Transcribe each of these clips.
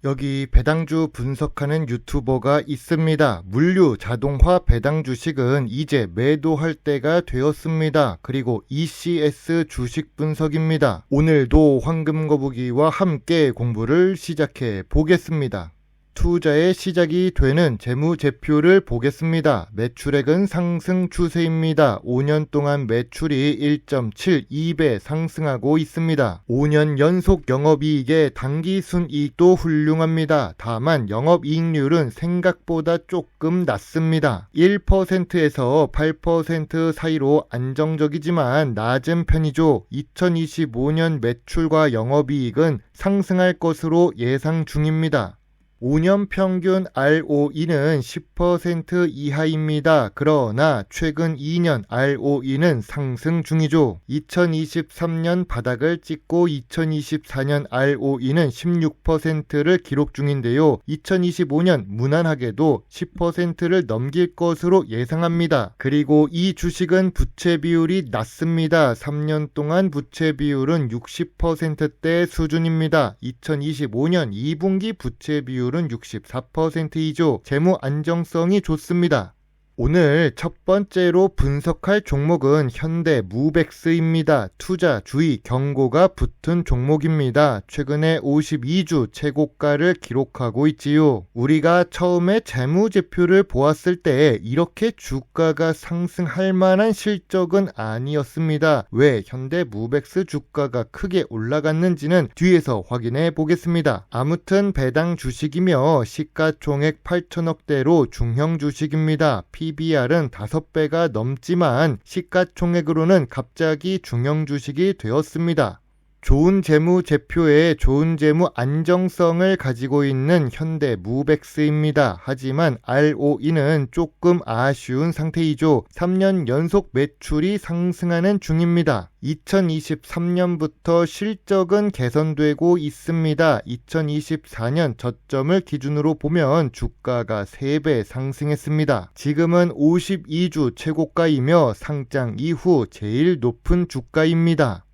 여기 배당주 분석하는 유튜버가 있습니다. 물류 자동화 배당 주식은 이제 매도할 때가 되었습니다. 그리고 ECS 주식 분석입니다. 오늘도 황금거북이와 함께 공부를 시작해 보겠습니다. 투자의 시작이 되는 재무제표를 보겠습니다. 매출액은 상승 추세입니다. 5년 동안 매출이 1.72배 상승하고 있습니다. 5년 연속 영업이익의 당기순이익도 훌륭합니다. 다만 영업이익률은 생각보다 조금 낮습니다. 1%에서 8% 사이로 안정적이지만 낮은 편이죠. 2025년 매출과 영업이익은 상승할 것으로 예상 중입니다. 5년 평균 ROE는 10% 이하입니다. 그러나 최근 2년 ROE는 상승 중이죠. 2023년 바닥을 찍고 2024년 ROE는 16%를 기록 중인데요. 2025년 무난하게도 10%를 넘길 것으로 예상합니다. 그리고 이 주식은 부채 비율이 낮습니다. 3년 동안 부채 비율은 60%대 수준입니다. 2025년 2분기 부채 비율은 64%이죠. 재무 안정성이 좋습니다. 오늘 첫 번째로 분석할 종목은 현대무백스입니다. 투자 주의 경고가 붙은 종목입니다. 최근에 52주 최고가를 기록하고 있지요. 우리가 처음에 재무제표를 보았을 때 이렇게 주가가 상승할 만한 실적은 아니었습니다. 왜 현대무백스 주가가 크게 올라갔는지는 뒤에서 확인해 보겠습니다. 아무튼 배당 주식이며 시가총액 8천억대로 중형 주식입니다. PBR은 5배가 넘지만 시가총액으로는 갑자기 중형 주식이 되었습니다. 좋은 재무제표에 좋은 재무 안정성을 가지고 있는 현대무백스입니다. 하지만 ROE는 조금 아쉬운 상태이죠. 3년 연속 매출이 상승하는 중입니다. 2023년부터 실적은 개선되고 있습니다. 2024년 저점을 기준으로 보면 주가가 3배 상승했습니다. 지금은 52주 최고가이며 상장 이후 제일 높은 주가입니다.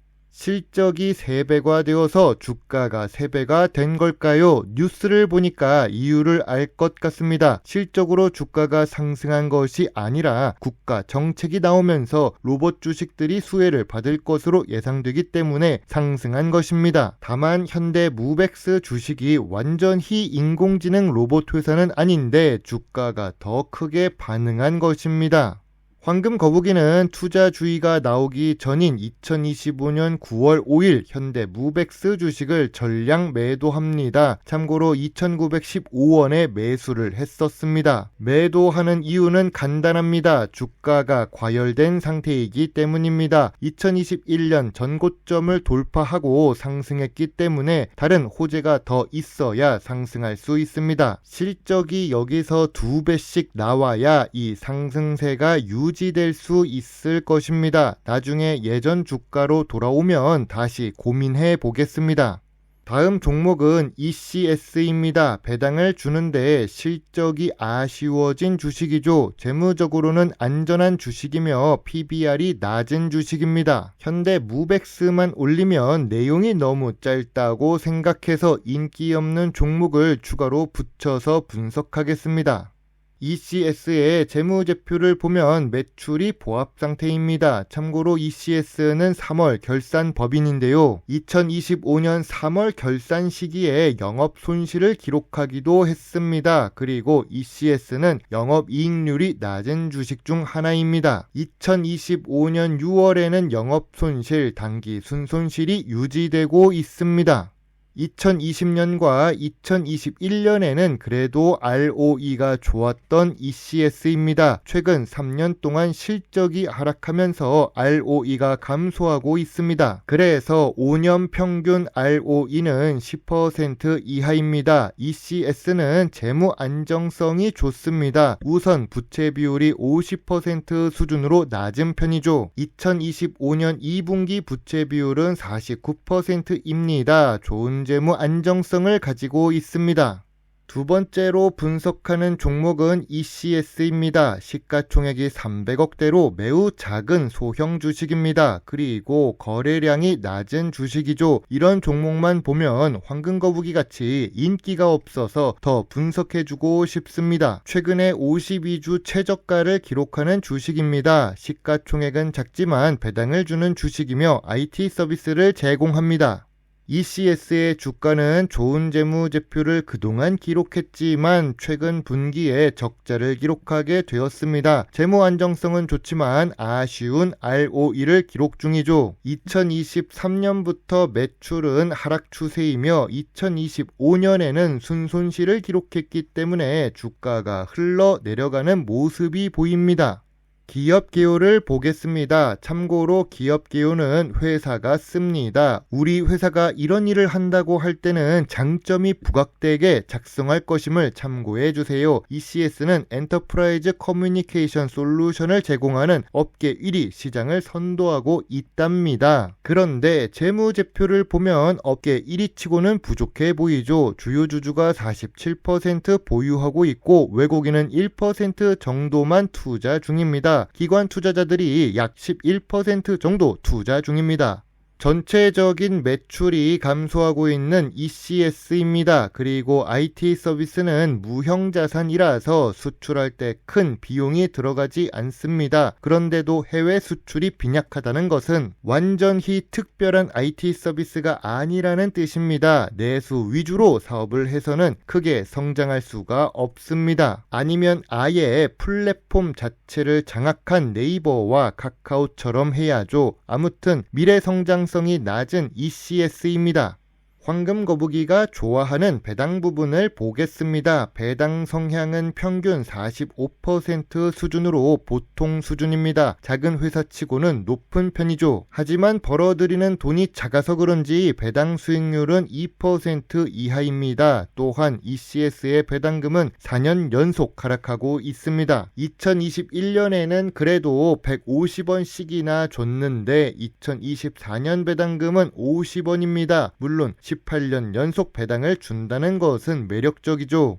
실적이 3배가 되어서 주가가 3배가 된 걸까요? 뉴스를 보니까 이유를 알 것 같습니다. 실적으로 주가가 상승한 것이 아니라 국가 정책이 나오면서 로봇 주식들이 수혜를 받을 것으로 예상되기 때문에 상승한 것입니다. 다만 현대무백스 주식이 완전히 인공지능 로봇 회사는 아닌데 주가가 더 크게 반응한 것입니다. 황금거북이는 투자주의가 나오기 전인 2025년 9월 5일 현대무백스 주식을 전량 매도합니다. 참고로 2,915원에 매수를 했었습니다. 매도하는 이유는 간단합니다. 주가가 과열된 상태이기 때문입니다. 2021년 전고점을 돌파하고 상승했기 때문에 다른 호재가 더 있어야 상승할 수 있습니다. 실적이 여기서 2배씩 나와야 이 상승세가 유지될 수 있을 것입니다. 나중에 예전 주가로 돌아오면 다시 고민해 보겠습니다. 다음 종목은 ECS입니다. 배당을 주는데 실적이 아쉬워진 주식이죠. 재무적으로는 안전한 주식이며 PBR이 낮은 주식입니다. 현대무백스만 올리면 내용이 너무 짧다고 생각해서 인기 없는 종목을 추가로 붙여서 분석하겠습니다. ECS의 재무제표를 보면 매출이 보합 상태입니다. 참고로 ECS는 3월 결산 법인인데요. 2025년 3월 결산 시기에 영업 손실을 기록하기도 했습니다. 그리고 ECS는 영업이익률이 낮은 주식 중 하나입니다. 2025년 6월에는 영업 손실, 당기 순손실이 유지되고 있습니다. 2020년과 2021년에는 그래도 ROE가 좋았던 ECS입니다. 최근 3년 동안 실적이 하락하면서 ROE가 감소하고 있습니다. 그래서 5년 평균 ROE는 10% 이하입니다. ECS는 재무 안정성이 좋습니다. 우선 부채 비율이 50% 수준으로 낮은 편이죠. 2025년 2분기 부채 비율은 49%입니다. 좋은 재무 안정성을 가지고 있습니다. 두 번째로 분석하는 종목은 ECS입니다. 시가총액이 300억대로 매우 작은 소형 주식입니다. 그리고 거래량이 낮은 주식이죠. 이런 종목만 보면 황금거북이 같이 인기가 없어서 더 분석해주고 싶습니다. 최근에 52주 최저가를 기록하는 주식입니다. 시가총액은 작지만 배당을 주는 주식이며 IT 서비스를 제공합니다. ECS의 주가는 좋은 재무제표를 그동안 기록했지만 최근 분기에 적자를 기록하게 되었습니다. 재무 안정성은 좋지만 아쉬운 ROE를 기록 중이죠. 2023년부터 매출은 하락 추세이며 2025년에는 순손실을 기록했기 때문에 주가가 흘러내려가는 모습이 보입니다. 기업 개요를 보겠습니다. 참고로 기업 개요는 회사가 씁니다. 우리 회사가 이런 일을 한다고 할 때는 장점이 부각되게 작성할 것임을 참고해 주세요. ECS는 엔터프라이즈 커뮤니케이션 솔루션을 제공하는 업계 1위 시장을 선도하고 있답니다. 그런데 재무제표를 보면 업계 1위치고는 부족해 보이죠. 주요 주주가 47% 보유하고 있고 외국인은 1% 정도만 투자 중입니다. 기관 투자자들이 약 11% 정도 투자 중입니다. 전체적인 매출이 감소하고 있는 ECS입니다. 그리고 IT 서비스는 무형자산이라서 수출할 때 큰 비용이 들어가지 않습니다. 그런데도 해외 수출이 빈약하다는 것은 완전히 특별한 IT 서비스가 아니라는 뜻입니다. 내수 위주로 사업을 해서는 크게 성장할 수가 없습니다. 아니면 아예 플랫폼 자체를 장악한 네이버와 카카오처럼 해야죠. 아무튼 미래 성장성이 낮은 ECS입니다. 황금거북이가 좋아하는 배당 부분을 보겠습니다. 배당 성향은 평균 45% 수준으로 보통 수준입니다. 작은 회사치고는 높은 편이죠. 하지만 벌어들이는 돈이 작아서 그런지 배당 수익률은 2% 이하입니다. 또한 ECS의 배당금은 4년 연속 하락하고 있습니다. 2021년에는 그래도 150원씩이나 줬는데 2024년 배당금은 50원입니다. 물론 18년 연속 배당을 준다는 것은 매력적이죠.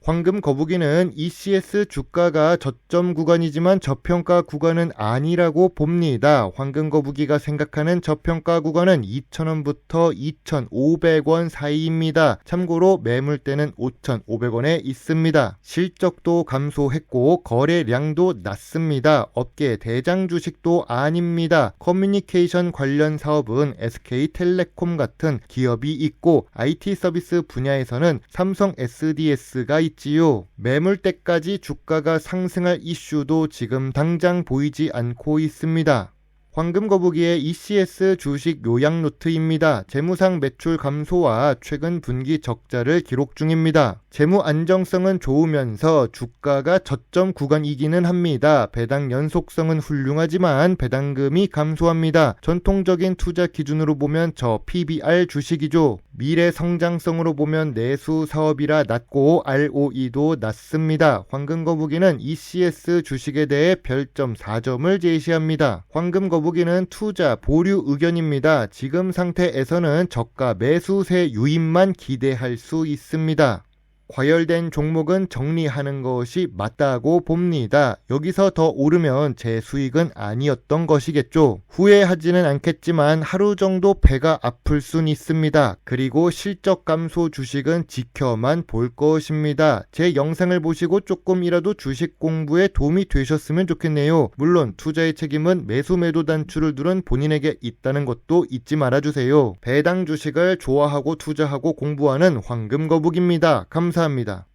황금거북이는 ECS 주가가 저점 구간이지만 저평가 구간은 아니라고 봅니다. 황금거북이가 생각하는 저평가 구간은 2,000원부터 2,500원 사이입니다. 참고로 매물대는 5,500원에 있습니다. 실적도 감소했고 거래량도 낮습니다. 업계 대장 주식도 아닙니다. 커뮤니케이션 관련 사업은 SK텔레콤 같은 기업이 있고 IT 서비스 분야에서는 삼성 SDS가 있지요. 매물대까지 주가가 상승할 이슈도 지금 당장 보이지 않고 있습니다. 황금거북이의 ECS 주식 요약 노트입니다. 재무상 매출 감소와 최근 분기 적자를 기록 중입니다. 재무 안정성은 좋으면서 주가가 저점 구간이기는 합니다. 배당 연속성은 훌륭하지만 배당금이 감소합니다. 전통적인 투자 기준으로 보면 저 PBR 주식이죠. 미래 성장성으로 보면 내수 사업이라 낮고 ROE도 낮습니다. 황금거북이는 ECS 주식에 대해 별점 4점을 제시합니다. 황금거북이는 투자 보류 의견입니다. 지금 상태에서는 저가 매수세 유입만 기대할 수 있습니다. 과열된 종목은 정리하는 것이 맞다고 봅니다. 여기서 더 오르면 제 수익은 아니었던 것이겠죠. 후회하지는 않겠지만 하루 정도 배가 아플 순 있습니다. 그리고 실적 감소 주식은 지켜만 볼 것입니다. 제 영상을 보시고 조금이라도 주식 공부에 도움이 되셨으면 좋겠네요. 물론 투자의 책임은 매수 매도 단추를 두른 본인에게 있다는 것도 잊지 말아주세요. 배당 주식을 좋아하고 투자하고 공부하는 황금거북입니다. 감사합니다.